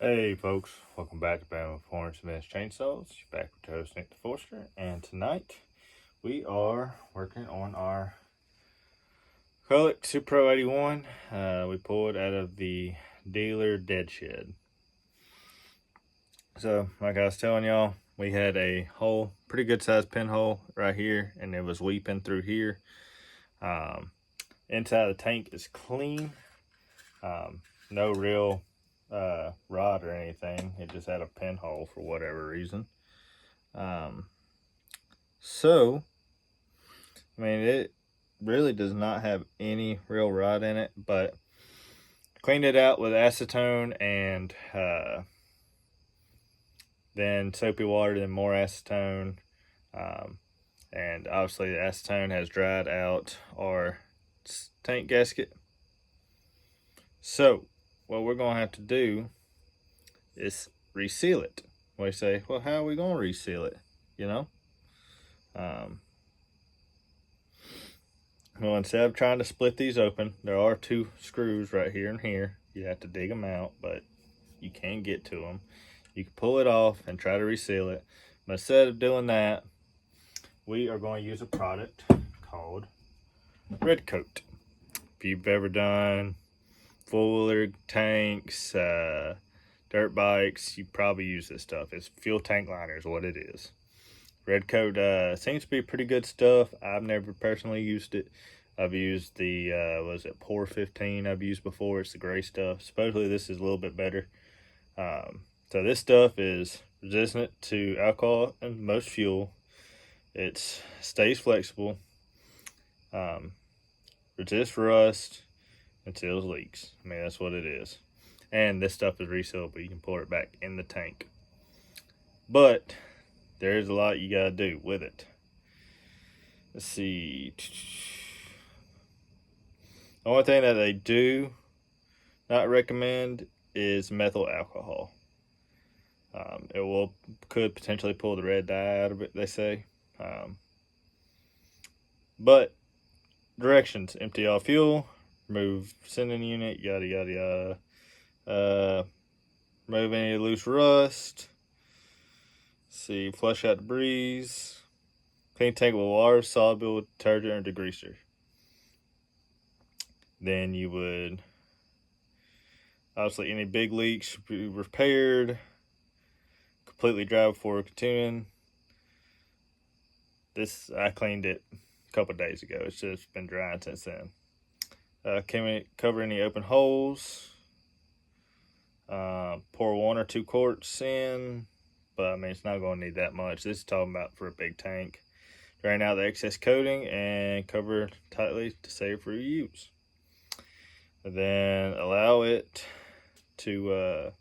Hey folks, welcome back to Bama Performance Advanced Chainsaws. You're back with your host Nick the Forster, and tonight we are working on our Mcculloch Super Pro 81. We pulled out of the dealer dead shed. So, like I was telling y'all, we had a hole, pretty good sized pinhole right here, and it was weeping through here. Inside the tank is clean. No real rod or anything. It just had a pinhole for whatever reason. So I mean, it really does not have any real rod in it, but cleaned it out with acetone and then soapy water, then more acetone, and obviously the acetone has dried out our tank gasket. So what we're gonna have to do is reseal it. We say, well, how are we gonna reseal it? Well, instead of trying to split these open, there are two screws right here and here. You have to dig them out, but you can get to them. You can pull it off and try to reseal it. But instead of doing that, we are going to use a product called Red Kote. If you've ever done full-wheeler tanks, dirt bikes, you probably use this stuff. It's fuel tank liner is what it is. Red Kote seems to be pretty good stuff. I've never personally used it. I've used the, Pour 15 I've used before. It's the gray stuff. Supposedly this is a little bit better. So this stuff is resistant to alcohol and most fuel. It stays flexible, resists rust, and seals leaks. I mean, that's what it is. And this stuff is resealable. You can pour it back in the tank. But there's a lot you gotta do with it. Let's see. The only thing that they do not recommend is methyl alcohol. It could potentially pull the red dye out of it, they say. But directions: empty all fuel, remove sending unit, yada yada yada. Remove any loose rust. See, flush out debris. Clean tank with water, soluble detergent, or degreaser. Then you would, obviously, any big leaks should be repaired. Completely dry before continuing. This, I cleaned it a couple days ago. It's just been drying since then. Cover any open holes. Pour 1 or 2 quarts in. But I mean, it's not going to need that much. This is talking about for a big tank. Drain out the excess coating and cover tightly to save for use. And then allow it to,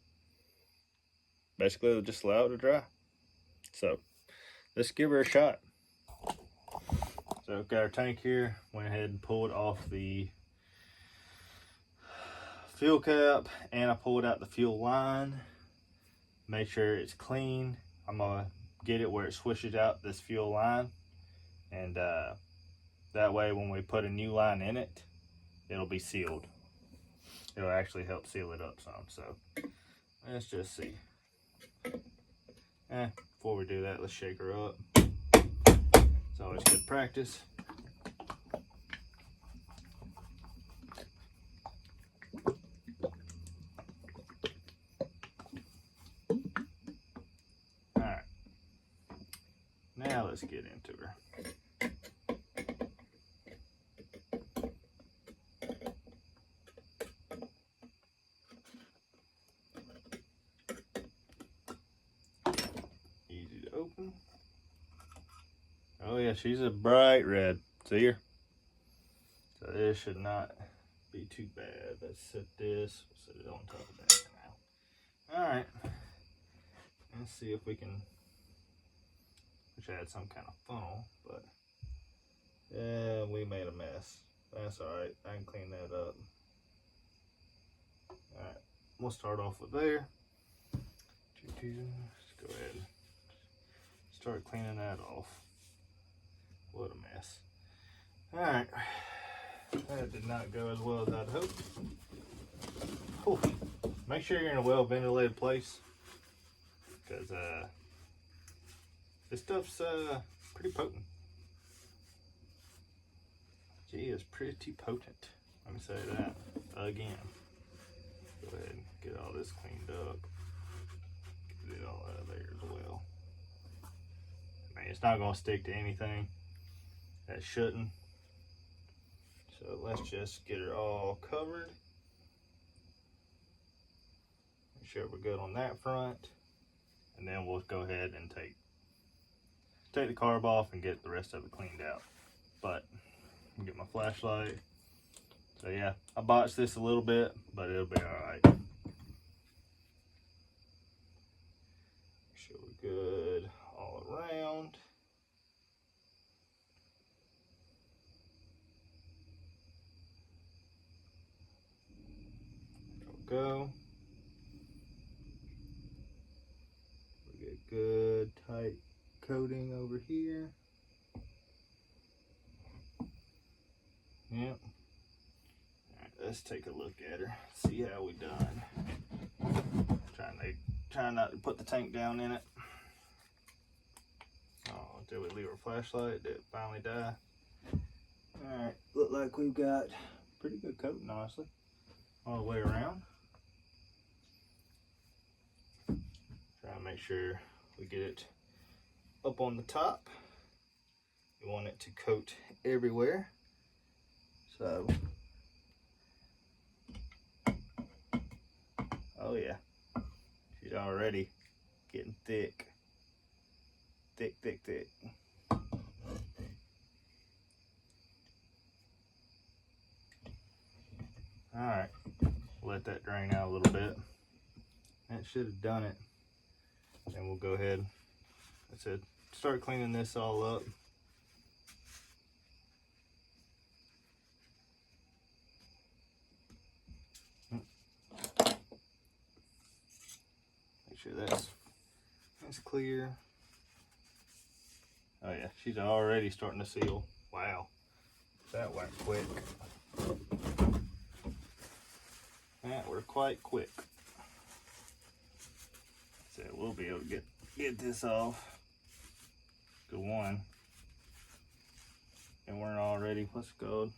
basically just allow it to dry. So let's give her a shot. So I've got our tank here. Went ahead and pulled off the fuel cap, and I pulled out the fuel line. Make sure it's clean. I'm gonna get it where it swishes out this fuel line, and that way when we put a new line in it, it'll be sealed. It'll actually help seal it up some. So let's just see. Before we do that, let's shake her up. It's always good practice. Alright. Now let's get into her. Easy to open. Oh yeah, she's a bright red. See her? So this should not be too bad. Let's set this. We'll set it on top of that now. Alright. Let's see if we can. Wish I had some kind of funnel, but yeah, we made a mess. That's alright. I can clean that up. Alright. We'll start off with there. Let's go ahead and start cleaning that off. What a mess. Alright. That did not go as well as I'd hoped. Whew. Make sure you're in a well ventilated place, because this stuff's pretty potent. Gee, it's pretty potent. Let me say that again. Go ahead and get all this cleaned up. Get it all out of there as well. I mean, it's not going to stick to anything that shouldn't. So let's just get her all covered. Make sure we're good on that front. And then we'll go ahead and take the carb off and get the rest of it cleaned out. But I'll get my flashlight. So yeah, I botched this a little bit, but it'll be alright. Make sure we're good all around. There we go. We get good tight coating over here. Yep. Alright, let's take a look at her. See how we done. Trying not to put the tank down in it. Oh, did we leave our flashlight? Did it finally die? Alright, look like we've got pretty good coating, honestly, all the way around. Try to make sure we get it up on the top. You want it to coat everywhere. So, oh yeah, she's already getting thick. Thick. Alright, let that drain out a little bit. That should have done it. And we'll go ahead, like I said, start cleaning this all up. Make sure that's clear. Oh yeah, she's already starting to seal. Wow, that went quick. That were quite quick. So we'll be able to get this off. Good one. And we're already, what's it called?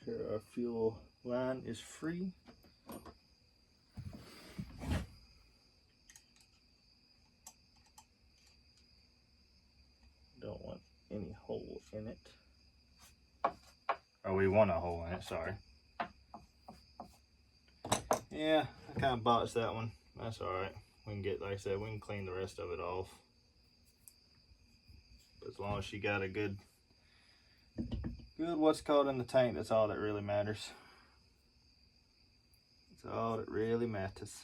Make sure our fuel line is free. Don't want any hole in it. Or we want a hole in it, sorry. Yeah, I kind of botched that one. That's alright. We can get, like I said, we can clean the rest of it off. But as long as she got a good what's called in the tank, that's all that really matters. That's all that really matters.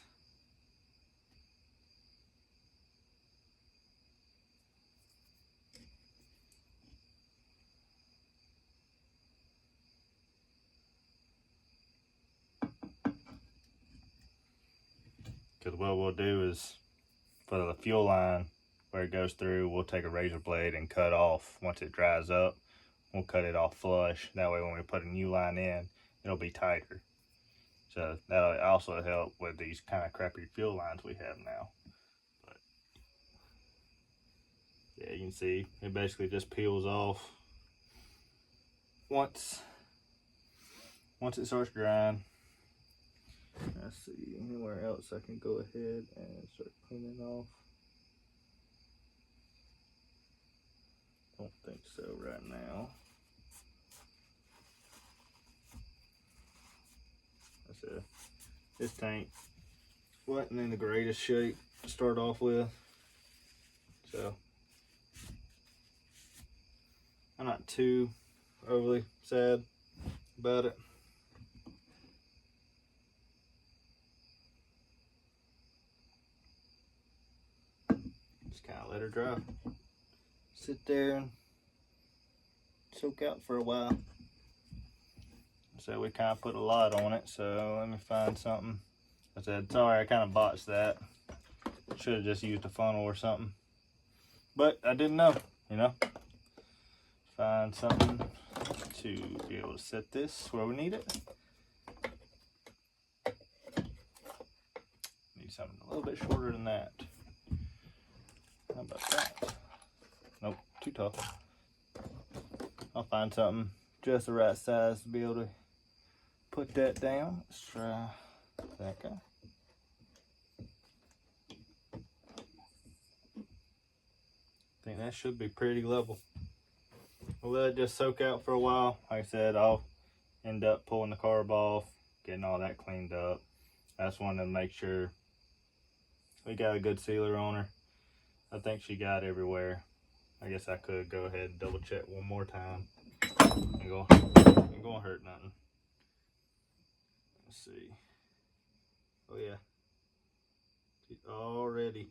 Because what we'll do is, for the fuel line, where it goes through, we'll take a razor blade and cut off. Once it dries up, we'll cut it off flush. That way when we put a new line in, it'll be tighter. So that'll also help with these kind of crappy fuel lines we have now. But yeah, you can see it basically just peels off once it starts drying. Let's see, anywhere else I can go ahead and start cleaning off. Don't think so right now. That's it. This tank wasn't in the greatest shape to start off with, so I'm not too overly sad about it. Just kind of let her dry. Sit there and soak out for a while. So we kind of put a lot on it, so let me find something I said, sorry, I kind of botched that. Should have just used a funnel or something. But I didn't know, you know. Find something to be able to set this where we need it. Need something a little bit shorter than that. How about that? Nope, too tall. I'll find something just the right size to be able to put that down. Let's try that guy. I think that should be pretty level. We'll let it just soak out for a while. Like I said, I'll end up pulling the carb off, getting all that cleaned up. I just wanted to make sure we got a good sealer on her. I think she got everywhere. I guess I could go ahead and double check one more time. Ain't gonna hurt nothing. Let's see. Oh yeah. She's already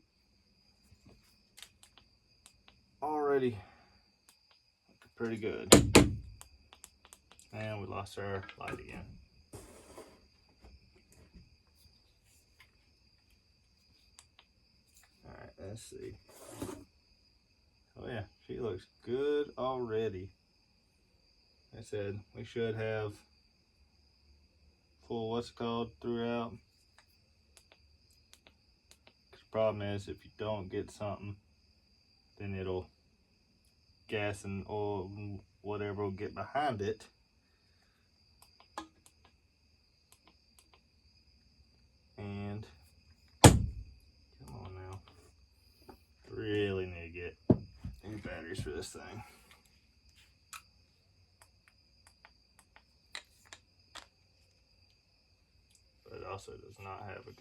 pretty good. And we lost our light again. Alright, let's see. Oh yeah, she looks good already. Like I said, we should have full throughout. The problem is if you don't get something, then it'll gas and oil and whatever will get behind it. And come on now, really need to get new batteries for this thing. But it also does not have a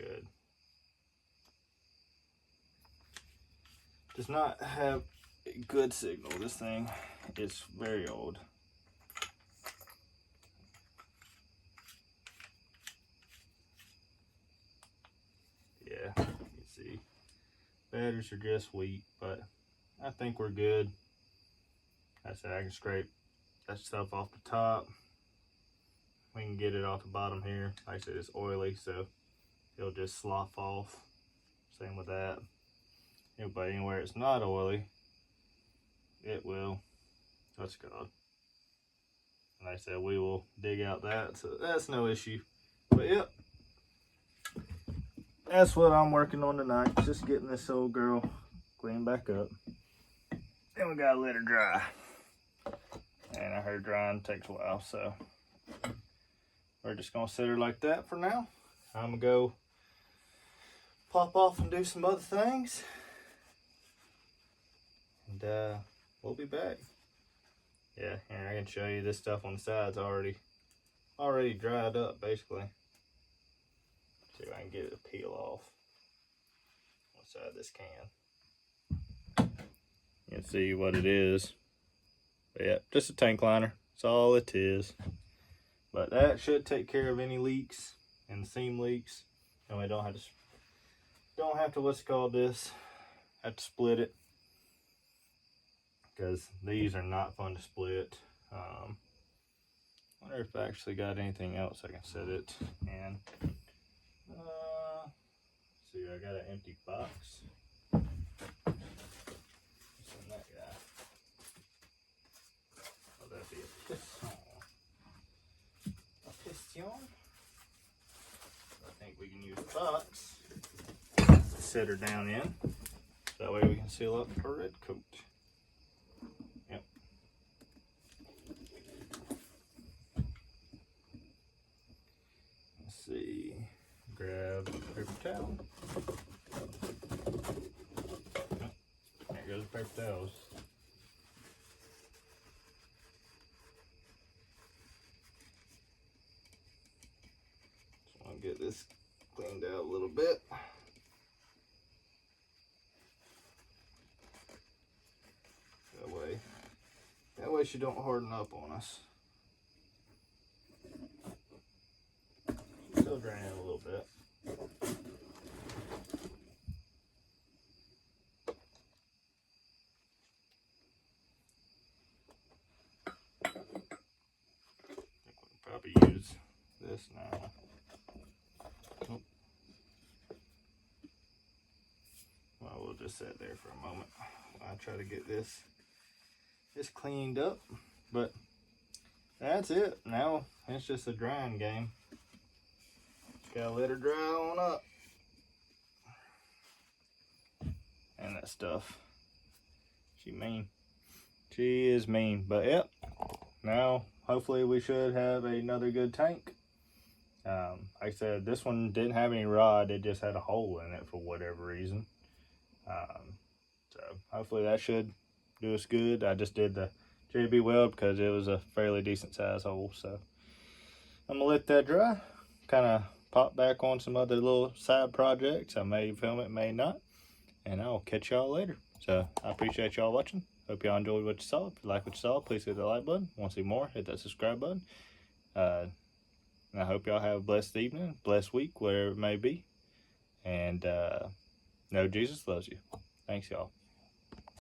good signal. This thing is very old. Yeah, you can see batteries are just weak, but I think we're good. Like I said, I can scrape that stuff off the top. We can get it off the bottom here. Like I said, it's oily, so it'll just slough off. Same with that. But anywhere it's not oily, it will, what's it called? And like I said, we will dig out that, so that's no issue. But yep, that's what I'm working on tonight. Just getting this old girl cleaned back up. Then we gotta let her dry. And I heard drying takes a while, so we're just gonna set her like that for now. I'm gonna go pop off and do some other things. And we'll be back. Yeah, and I can show you this stuff on the side's already dried up basically. See if I can get it to peel off one side of this can. You can see what it is. But yeah, just a tank liner. That's all it is. But that should take care of any leaks and seam leaks. And we don't have to what's it called this? Have to split it. Because these are not fun to split. Wonder if I actually got anything else I can set it in. See, I got an empty box. What's in that guy? Oh, that'd be a piston. A piston? I think we can use the box to set her down in. That way we can seal up her red coat. Yep. Let's see. Grab a paper towel. Yep. There goes the paper towels. Just want to get this cleaned out a little bit. That way she don't harden up on us. Still draining a little bit. I think we can probably use this now. Nope. just sit there for a moment while I try to get this cleaned up. But that's it. Now it's just a drying game. Just gotta let her dry on up. And that stuff. She mean. She is mean. But yep. Now hopefully we should have another good tank. Like I said, this one didn't have any rod. It just had a hole in it for whatever reason. So hopefully that should do us good. I just did the JB weld because it was a fairly decent size hole. So I'm gonna let that dry. Kind of pop back on some other little side projects. I may film it, may not. And I'll catch y'all later. So I appreciate y'all watching. Hope y'all enjoyed what you saw. If you like what you saw, please hit the like button. Want to see more, hit that subscribe button. And I hope y'all have a blessed evening, blessed week, whatever it may be. And know Jesus loves you. Thanks, y'all.